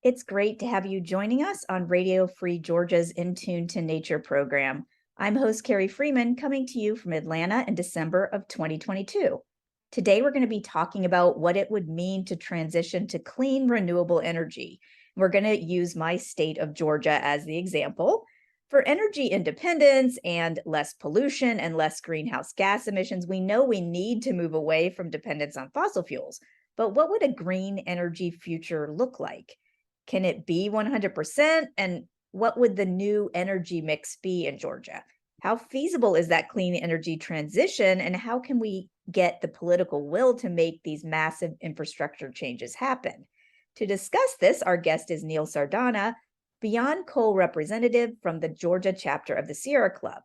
It's great to have you joining us on Radio Free Georgia's In Tune to Nature program. I'm host Carrie Freeman, coming to you from Atlanta in December of 2022. Today, we're going to be talking about what it would mean to transition to clean, renewable energy. We're going to use my state of Georgia as the example. For energy independence and less pollution and less greenhouse gas emissions, we know we need to move away from dependence on fossil fuels. But what would a green energy future look like? Can it be 100%? And what would the new energy mix be in Georgia? How feasible is that clean energy transition? And how can we get the political will to make these massive infrastructure changes happen? To discuss this, our guest is Neil Sardana, Beyond Coal representative from the Georgia chapter of the Sierra Club.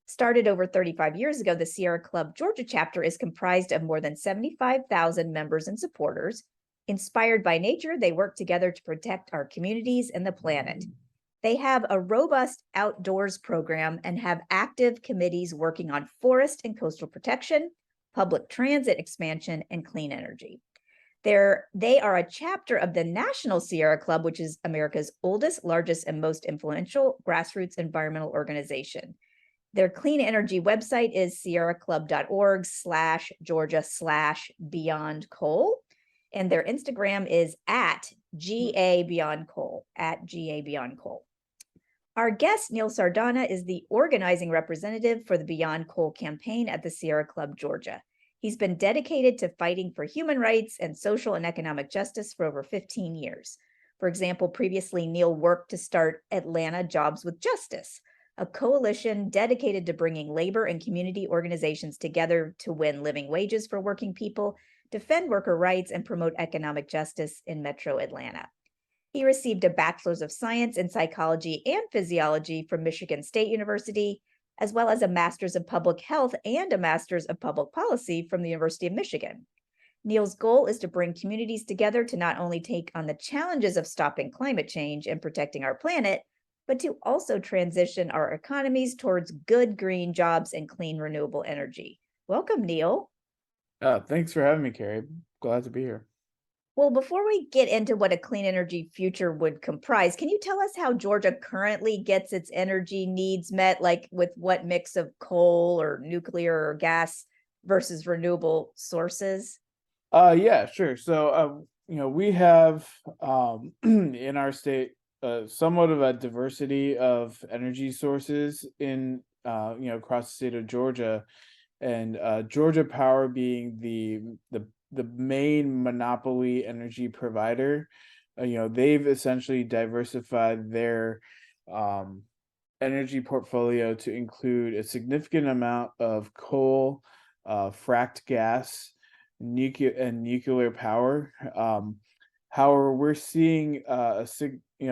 Started over 35 years ago, the Sierra Club Georgia chapter is comprised of more than 75,000 members and supporters. Inspired by nature, they work together to protect our communities and the planet. They have a robust outdoors program and have active committees working on forest and coastal protection, public transit expansion, and clean energy. They are a chapter of the National Sierra Club, which is America's oldest, largest, and most influential grassroots environmental organization. Their clean energy website is sierraclub.org/Georgia/Beyond Coal. And their Instagram is at GA Beyond Coal, at GA Beyond Coal. Our guest, Neil Sardana, is the organizing representative for the Beyond Coal campaign at the Sierra Club, Georgia. He's been dedicated to fighting for human rights and social and economic justice for over 15 years. For example, previously, Neil worked to start Atlanta Jobs with Justice, a coalition dedicated to bringing labor and community organizations together to win living wages for working people, defend worker rights, and promote economic justice in Metro Atlanta. He received a Bachelor's of Science in Psychology and Physiology from Michigan State University, as well as a Master's of Public Health and a Master's of Public Policy from the University of Michigan. Neil's goal is to bring communities together to not only take on the challenges of stopping climate change and protecting our planet, but to also transition our economies towards good green jobs and clean renewable energy. Welcome, Neil. Thanks for having me, Carrie. Glad to be here. Well, before we get into what a clean energy future would comprise, can you tell us how Georgia currently gets its energy needs met, like with what mix of coal or nuclear or gas versus renewable sources? Yeah, sure. So, we have in our state somewhat of a diversity of energy sources in across the state of Georgia, and Georgia Power being the main monopoly energy provider. They've essentially diversified their energy portfolio to include a significant amount of coal, fracked gas, nuclear power. However, we're seeing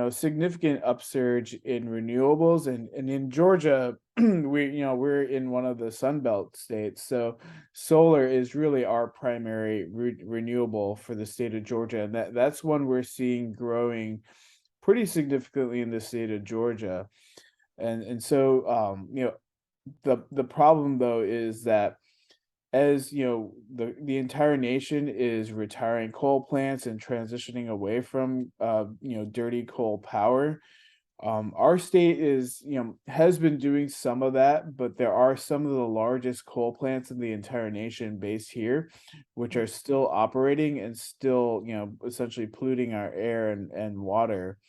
significant upsurge in renewables, and in Georgia, we're in one of the Sun Belt states, so solar is really our primary renewable for the state of Georgia, and that's one we're seeing growing pretty significantly in the state of Georgia. And so the problem though is that as the entire nation is retiring coal plants and transitioning away from dirty coal power, our state is has been doing some of that, but there are some of the largest coal plants in the entire nation based here, which are still operating and still essentially polluting our air and water,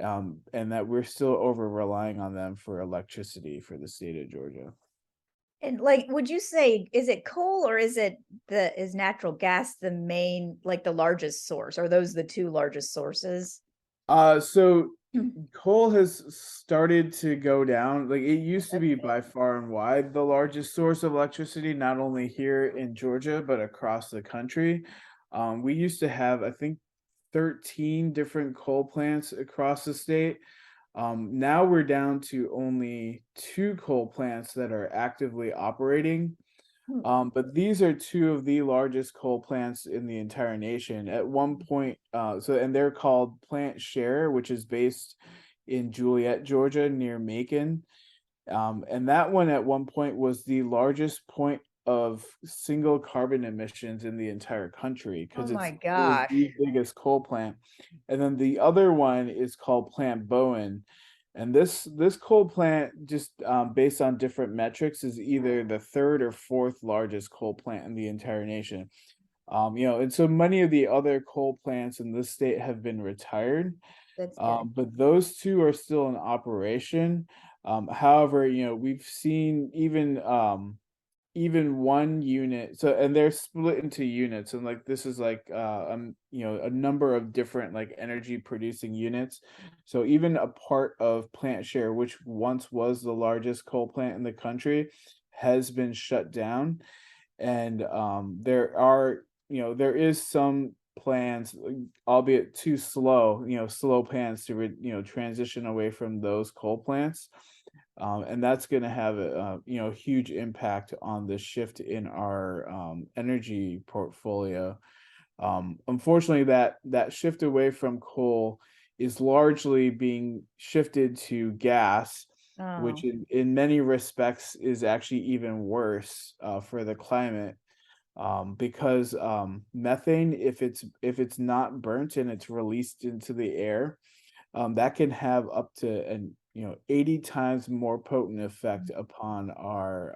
and that we're still over relying on them for electricity for the state of Georgia. And like, would you say, is it coal or is natural gas the main, like the largest source? Are those the two largest sources? So coal has started to go down. Like, it used to be by far and wide the largest source of electricity, not only here in Georgia, but across the country. We used to have, I think, 13 different coal plants across the state. Now we're down to only 2 coal plants that are actively operating. But these are 2 of the largest coal plants in the entire nation. At one point, and they're called Plant Share, which is based in Juliet, Georgia, near Macon. And that one at one point was the largest point of single carbon emissions in the entire country Oh because my it was gosh. the biggest coal plant. And then the other one is called Plant Bowen. And this coal plant, just based on different metrics, is either the third or fourth largest coal plant in the entire nation. And so many of the other coal plants in this state have been retired, That's good. but those two are still in operation. However, we've seen even one unit, so and they're split into units, and like this is like a number of different like energy producing units. So even a part of Plant Share, which once was the largest coal plant in the country, has been shut down. And there is some plans, albeit too slow, slow plans to transition away from those coal plants. And that's going to have a huge impact on the shift in our energy portfolio. Unfortunately, that shift away from coal is largely being shifted to gas, which Oh, in many respects is actually even worse for the climate, because methane, if it's not burnt and it's released into the air, that can have up to an 80 times more potent effect upon our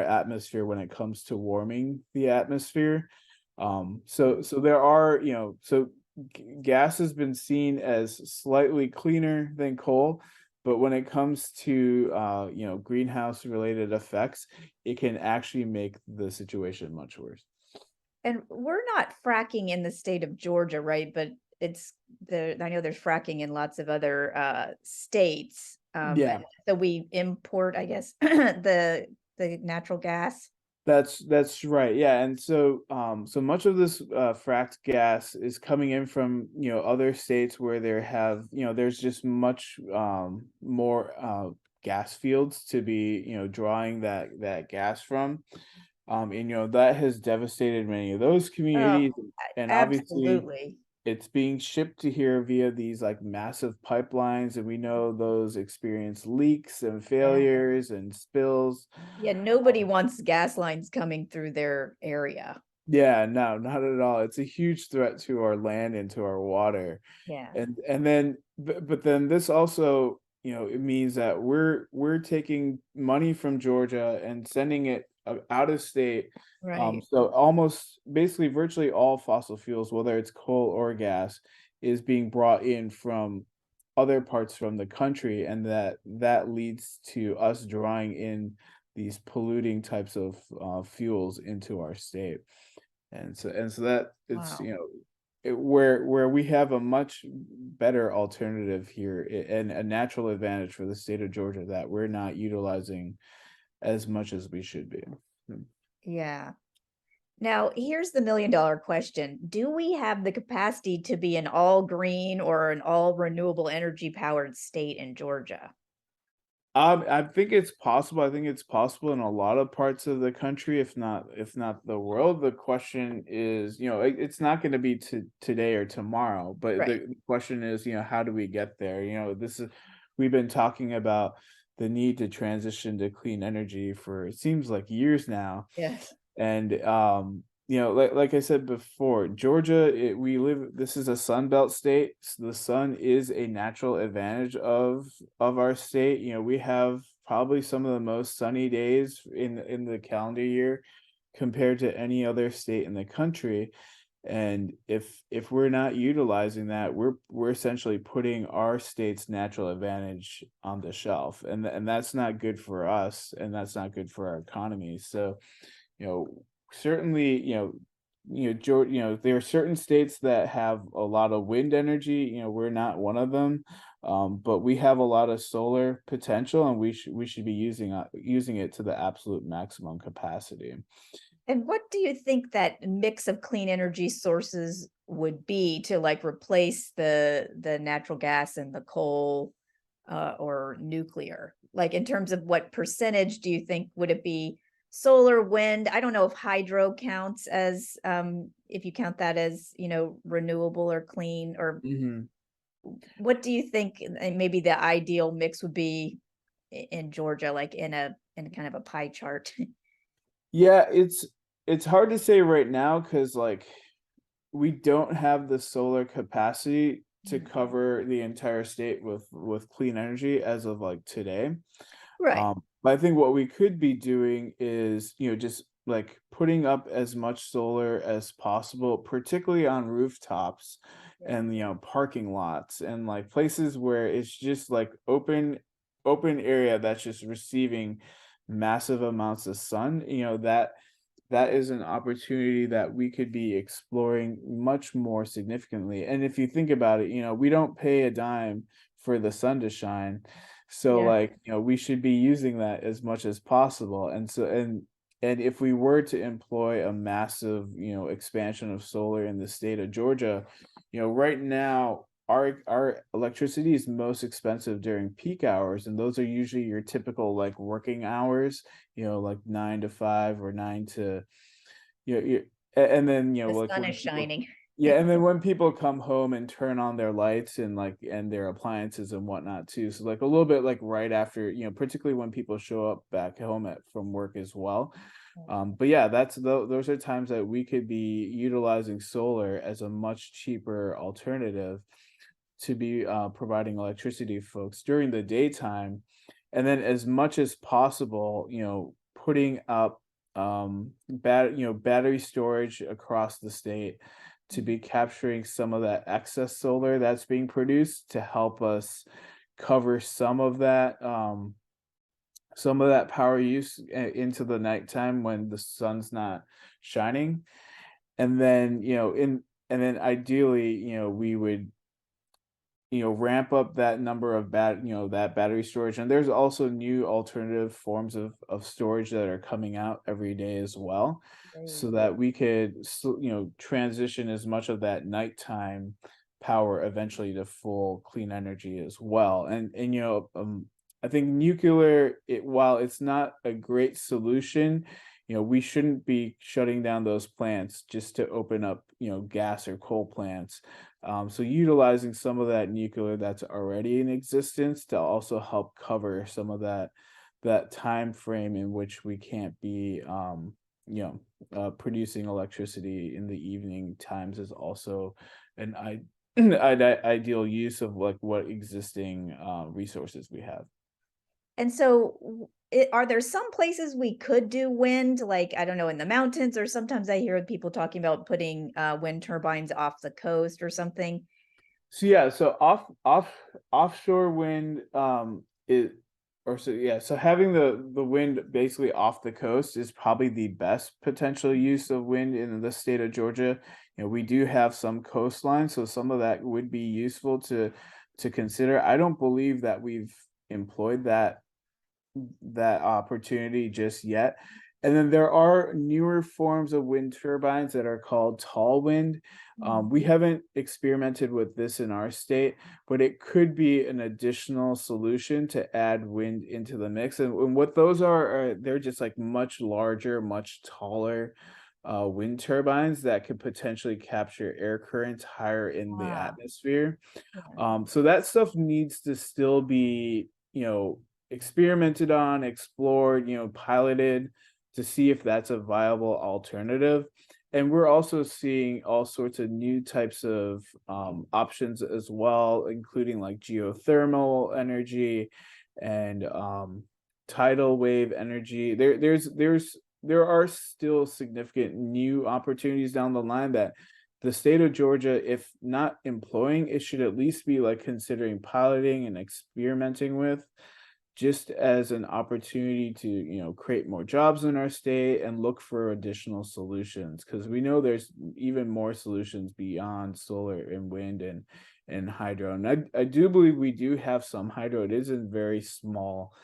atmosphere when it comes to warming the atmosphere. So there are, so gas has been seen as slightly cleaner than coal, but when it comes to greenhouse related effects, it can actually make the situation much worse. and we're not fracking in the state of Georgia, right? But it's I know there's fracking in lots of other states. Yeah. So we import, I guess, the natural gas. That's right. Yeah, and so much of this fracked gas is coming in from other states where there's just much more gas fields to be drawing that gas from, and that has devastated many of those Oh, communities, and obviously absolutely. it's being shipped to here via these like massive pipelines, and we know those experience leaks and Yeah. failures and spills. Yeah, nobody wants gas lines coming through their area. Yeah, no, not at all. It's a huge threat to our land and to our water. Yeah, And then but then this also, it means that we're taking money from Georgia and sending it out of state. right. So almost basically virtually all fossil fuels, whether it's coal or gas, is being brought in from other parts from the country, and that leads to us drawing in these polluting types of fuels into our state. And so that it's Wow. where we have a much better alternative here, and a natural advantage for the state of Georgia that we're not utilizing as much as we should be. Hmm. Yeah. Now, here's the $1 million question. Do we have the capacity to be an all green or an all renewable energy powered state in Georgia? I think it's possible. I think it's possible in a lot of parts of the country, if not the world. The question is, it's not going to be today or tomorrow, but Right. the question is, how do we get there? We've been talking about the need to transition to clean energy for it seems like years now. Yes. And like I said before, Georgia, this is a sun belt state. So the sun is a natural advantage of our state. We have probably some of the most sunny days in the calendar year compared to any other state in the country. And if we're not utilizing that, we're essentially putting our state's natural advantage on the shelf, and that's not good for us, and that's not good for our economy. So certainly, there are certain states that have a lot of wind energy. We're not one of them, but we have a lot of solar potential, and we should be using it to the absolute maximum capacity. And what do you think that mix of clean energy sources would be to like replace the natural gas and the coal or nuclear? Like in terms of what percentage do you think would it be solar, wind? I don't know if hydro counts as if you count that as, renewable or clean, or Hmm. what do you think maybe the ideal mix would be in Georgia, like in a kind of a pie chart? Yeah, it's hard to say right now because like we don't have the solar capacity to Mm. cover the entire state with clean energy as of like today. Right. But I think what we could be doing is, just like putting up as much solar as possible, particularly on rooftops Yeah. and parking lots and like places where it's just like open area that's just receiving massive amounts of sun. That is an opportunity that we could be exploring much more significantly. And if you think about it, we don't pay a dime for the sun to shine. So Yeah. like, we should be using that as much as possible. And if we were to employ a massive, expansion of solar in the state of Georgia, right now our electricity is most expensive during peak hours, and those are usually your typical like working hours, like 9 to 5 or nine to you and then, The like sun when is people shining. yeah, and then when people come home and turn on their lights and like and their appliances and whatnot too. So like a little bit like right after, particularly when people show up back home from work as well. But yeah, those are times that we could be utilizing solar as a much cheaper alternative to be providing electricity to folks during the daytime, and then as much as possible, putting up battery storage across the state to Mm. be capturing some of that excess solar that's being produced to help us cover some of that power use into the nighttime when the sun's not shining. And then ideally, we would ramp up that number of that battery storage. And there's also new alternative forms of storage that are coming out every day as well, Great. so that we could transition as much of that nighttime power eventually to full clean energy as well. And I think nuclear, while it's not a great solution, we shouldn't be shutting down those plants just to open up, gas or coal plants. So utilizing some of that nuclear that's already in existence to also help cover some of that time frame in which we can't be producing electricity in the evening times is also an ideal use of like what existing resources we have. And so, are there some places we could do wind, like, I don't know, in the mountains, or sometimes I hear people talking about putting wind turbines off the coast or something? So yeah, so offshore wind is or so yeah, so having the wind basically off the coast is probably the best potential use of wind in the state of Georgia. We do have some coastline, so some of that would be useful to consider. I don't believe that we've employed that opportunity just yet. And then there are newer forms of wind turbines that are called tall wind. Mm. We haven't experimented with this in our state, but it could be an additional solution to add wind into the mix. And what those are, they're just like much larger, much taller wind turbines that could potentially capture air currents higher in the Ah, atmosphere. yeah. So that stuff needs to still be, experimented on, explored, piloted to see if that's a viable alternative. And we're also seeing all sorts of new types of options as well, including like geothermal energy and tidal wave energy. There are still significant new opportunities down the line that the state of Georgia, if not employing, it should at least be like considering piloting and experimenting with, just as an opportunity to, create more jobs in our state and look for additional solutions. Because we know there's even more solutions beyond solar and wind and hydro. And I do believe we do have some hydro. It is in very small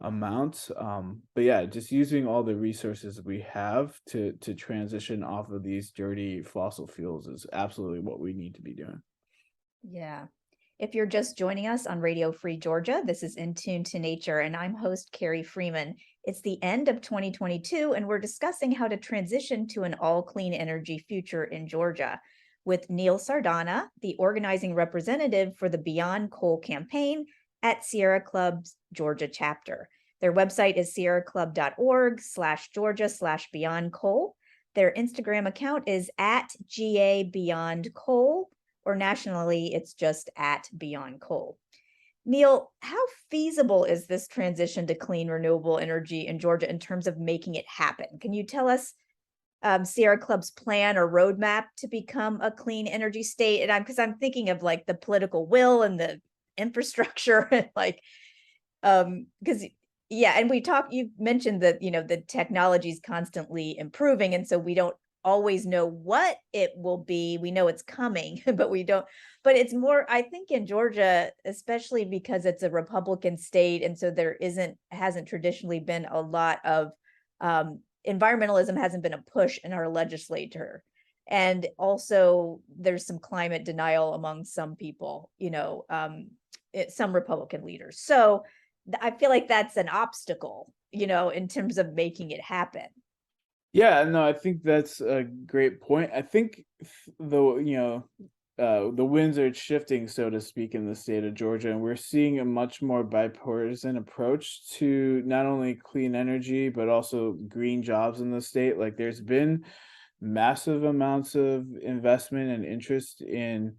amounts. But yeah, just using all the resources we have to transition off of these dirty fossil fuels is absolutely what we need to be doing. Yeah. If you're just joining us on Radio Free Georgia, this is In Tune to Nature, and I'm host Carrie Freeman. It's the end of 2022, and we're discussing how to transition to an all clean energy future in Georgia with Neil Sardana, the organizing representative for the Beyond Coal campaign at Sierra Club's Georgia chapter. Their website is sierraclub.org/Georgia/Beyond Their Instagram account is at GA Beyond Coal, or nationally, it's just at Beyond Coal. Neil, how feasible is this transition to clean renewable energy in Georgia in terms of making it happen? Can you tell us Sierra Club's plan or roadmap to become a clean energy state? And because I'm thinking of like the political will and the infrastructure and like because yeah, and you mentioned that the technology is constantly improving, and so we don't always know what it will be. We know it's coming, but we don't. But it's more, I think, in Georgia, especially because it's a Republican state, and so there hasn't traditionally been a lot of environmentalism hasn't been a push in our legislature. And also there's some climate denial among some people, some Republican leaders. So I feel like that's an obstacle, in terms of making it happen. Yeah, no, I think that's a great point. I think the winds are shifting, so to speak, in the state of Georgia, and we're seeing a much more bipartisan approach to not only clean energy but also green jobs in the state. Like, there's been massive amounts of investment and interest in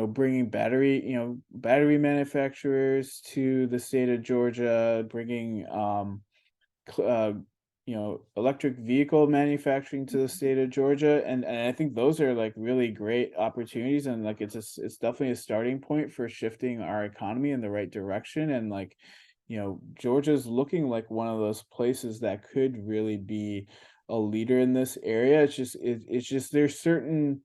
bringing battery manufacturers to the state of Georgia, bringing cl- uh, electric vehicle manufacturing to the state of Georgia, and I think those are like really great opportunities, and like it's definitely a starting point for shifting our economy in the right direction, and like Georgia's looking like one of those places that could really be a leader in this area. It's just there's certain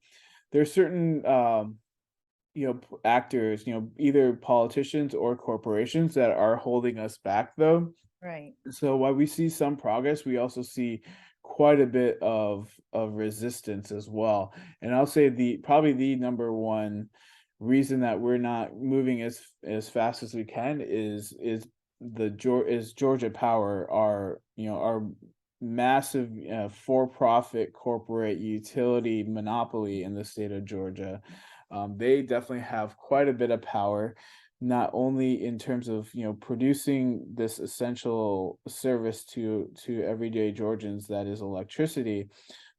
actors, either politicians or corporations that are holding us back though. Right. So while we see some progress, we also see quite a bit of resistance as well. And I'll say probably the number one reason that we're not moving as fast as we can is Georgia Power, our massive for-profit corporate utility monopoly in the state of Georgia. They definitely have quite a bit of power, not only in terms of producing this essential service to everyday Georgians, that is electricity,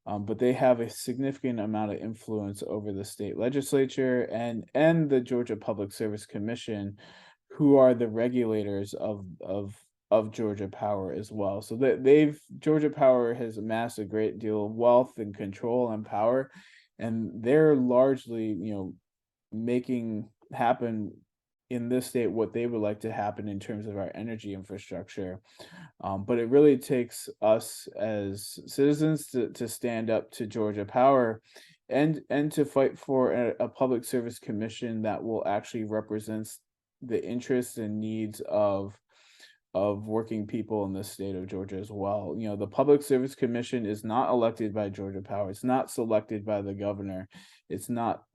but they have a significant amount of influence over the state legislature and the Georgia Public Service Commission, who are the regulators of Georgia Power as well. So that Georgia Power has amassed a great deal of wealth and control and power, and they're largely making happen in this state what they would like to happen in terms of our energy infrastructure. But it really takes us as citizens to stand up to Georgia Power and to fight for a public service commission that will actually represent the interests and needs of working people in the state of Georgia as well. The Public Service Commission is not elected by Georgia Power. It's not selected by the governor. It's not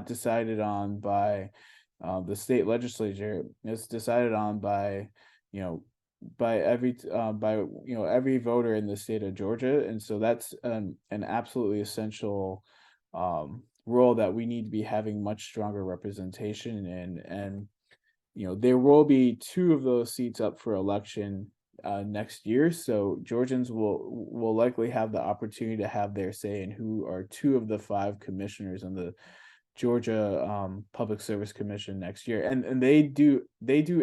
decided on by the state legislature. It's decided on by, every voter in the state of Georgia. And so that's an absolutely essential role that we need to be having much stronger representation in. And there will be two of those seats up for election next year, so Georgians will likely have the opportunity to have their say in who are two of the five commissioners on the Georgia Public Service Commission next year, and they do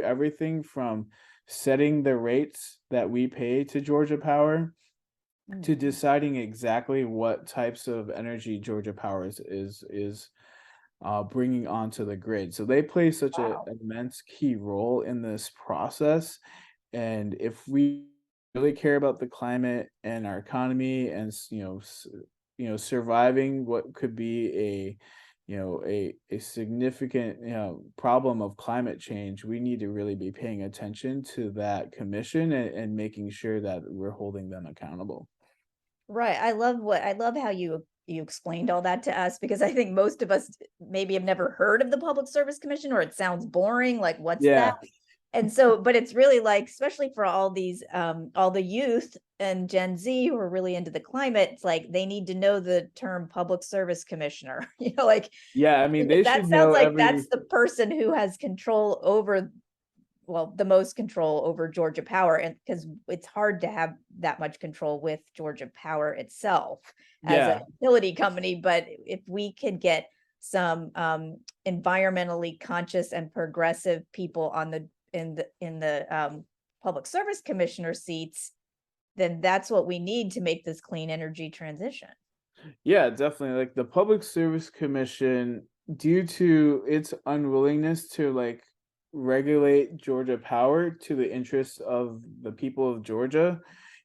everything from setting the rates that we pay to Georgia Power to deciding exactly what types of energy Georgia Power is bringing onto the grid. So they play such an immense key role in this process. And if we really care about the climate and our economy and surviving what could be a significant problem of climate change, we need to really be paying attention to that commission and making sure that we're holding them accountable. Right. I love how you explained all that to us, because I think most of us maybe have never heard of the Public Service Commission, or it sounds boring, like what's that? Yeah. And so, but it's really like, especially for all the youth and Gen Z who are really into the climate, it's like they need to know the term Public Service Commissioner, like Yeah, I mean, because they that should sounds know like that's every. the person who has control over the most control over Georgia Power, and because it's hard to have that much control with Georgia Power itself as a Yeah. utility company. But if we could get some environmentally conscious and progressive people on the public service commissioner seats, then that's what we need to make this clean energy transition. Yeah, definitely. Like the Public Service Commission, due to its unwillingness to regulate Georgia Power to the interests of the people of Georgia,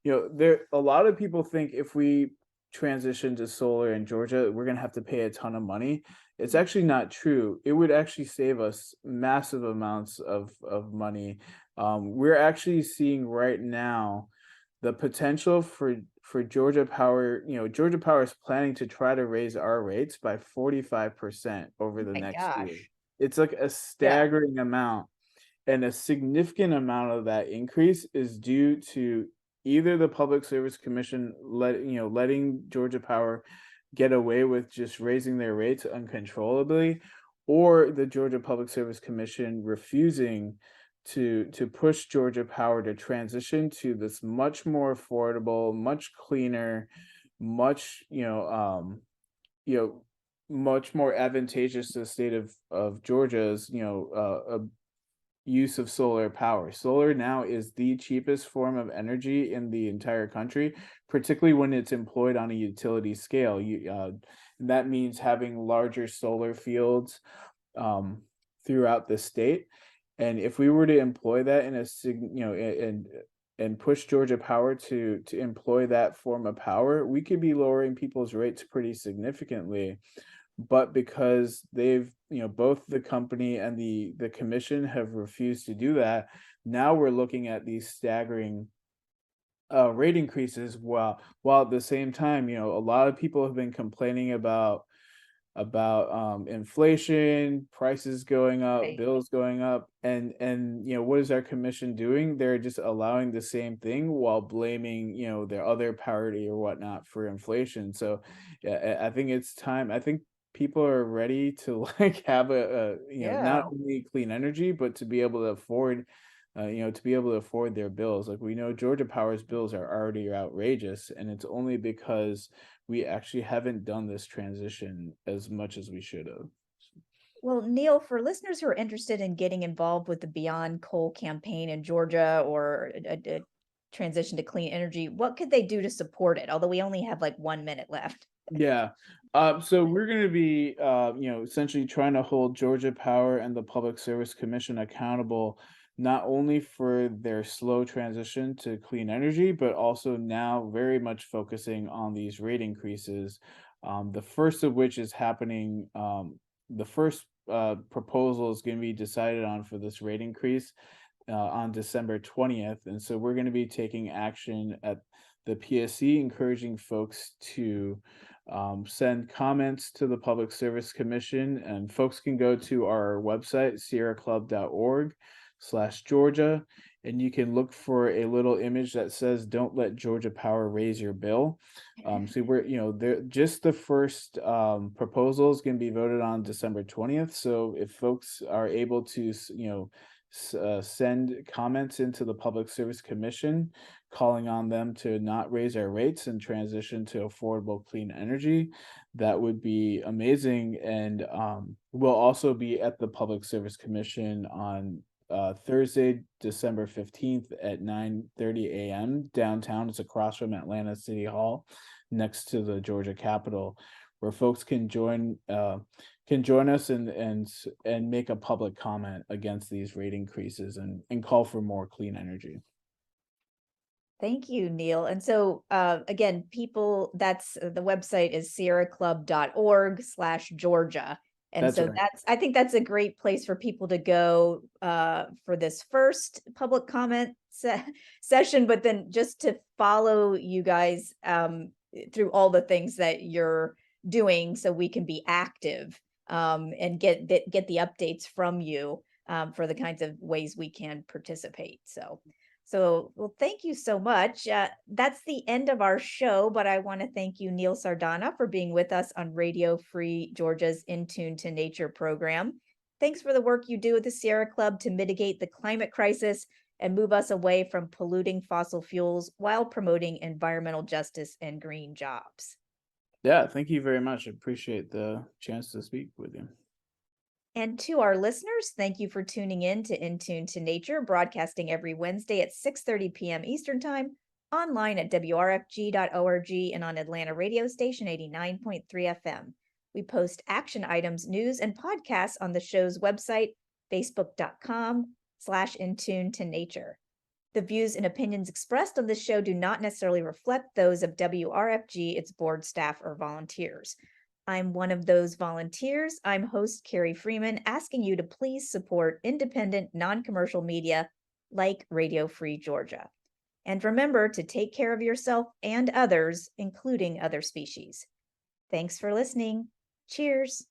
there a lot of people think if we transition to solar in Georgia, we're gonna have to pay a ton of money. It's actually not true. It would actually save us massive amounts of money. We're actually seeing right now the potential for Georgia Power. Georgia Power is planning to try to raise our rates by 45% over Oh the my next year. gosh. It's like a Yeah. staggering amount, and a significant amount of that increase is due to either the Public Service Commission letting Georgia Power get away with just raising their rates uncontrollably, or the Georgia Public Service Commission refusing to push Georgia Power to transition to this much more affordable, much cleaner, much you know much more advantageous to the state of Georgia's use of solar power. Solar now is the cheapest form of energy in the entire country, particularly when it's employed on a utility scale. That means having larger solar fields um, throughout the state. And if we were to employ that in a and push Georgia Power to employ that form of power, we could be lowering people's rates pretty significantly. But because both the company and the commission have refused to do that, now we're looking at these staggering rate increases, while at the same time, a lot of people have been complaining about inflation, prices going up, Right. bills going up, and what is our commission doing? They're just allowing the same thing while blaming their other party or whatnot for inflation. So yeah, I think it's time. I think people are ready to have a not Yeah. only clean energy, but to be able to afford their bills. Like, we know Georgia Power's bills are already outrageous, and it's only because we actually haven't done this transition as much as we should have. Well, Neil, for listeners who are interested in getting involved with the Beyond Coal campaign in Georgia, or a transition to clean energy, what could they do to support it? Although we only have like 1 minute left. Yeah. So we're going to be, essentially trying to hold Georgia Power and the Public Service Commission accountable, not only for their slow transition to clean energy, but also now very much focusing on these rate increases. The first of which is happening. The first proposal is going to be decided on for this rate increase on December 20th. And so we're going to be taking action at the PSC, encouraging folks to send comments to the Public Service Commission. And folks can go to our website, sierraclub.org/Georgia, and you can look for a little image that says, "Don't let Georgia Power raise your bill." So just the first proposal is going to be voted on December 20th. So if folks are able to, send comments into the Public Service Commission, calling on them to not raise our rates and transition to affordable clean energy, that would be amazing. And we'll also be at the Public Service Commission on Thursday, December 15th at 9:30 a.m. downtown. It's across from Atlanta City Hall, next to the Georgia Capitol, where folks can join us and make a public comment against these rate increases and call for more clean energy. Thank you, Neil. And so again, people, that's the website is sierraclub.org/Georgia. And That's so right. I think that's a great place for people to go for this first public comment session, but then just to follow you guys through all the things that you're doing so we can be active and get the updates from you for the kinds of ways we can participate. Well, thank you so much. That's the end of our show, but I want to thank you, Neil Sardana, for being with us on Radio Free Georgia's In Tune to Nature program. Thanks for the work you do at the Sierra Club to mitigate the climate crisis and move us away from polluting fossil fuels while promoting environmental justice and green jobs. Yeah, thank you very much. I appreciate the chance to speak with you. And to our listeners, thank you for tuning in Tune to Nature, broadcasting every Wednesday at 6:30 p.m. Eastern Time, online at wrfg.org and on Atlanta radio station 89.3 FM. We post action items, news, and podcasts on the show's website, facebook.com/intune to nature. The views and opinions expressed on this show do not necessarily reflect those of WRFG, its board, staff, or volunteers. I'm one of those volunteers. I'm host Carrie Freeman, asking you to please support independent, non-commercial media like Radio Free Georgia. And remember to take care of yourself and others, including other species. Thanks for listening. Cheers.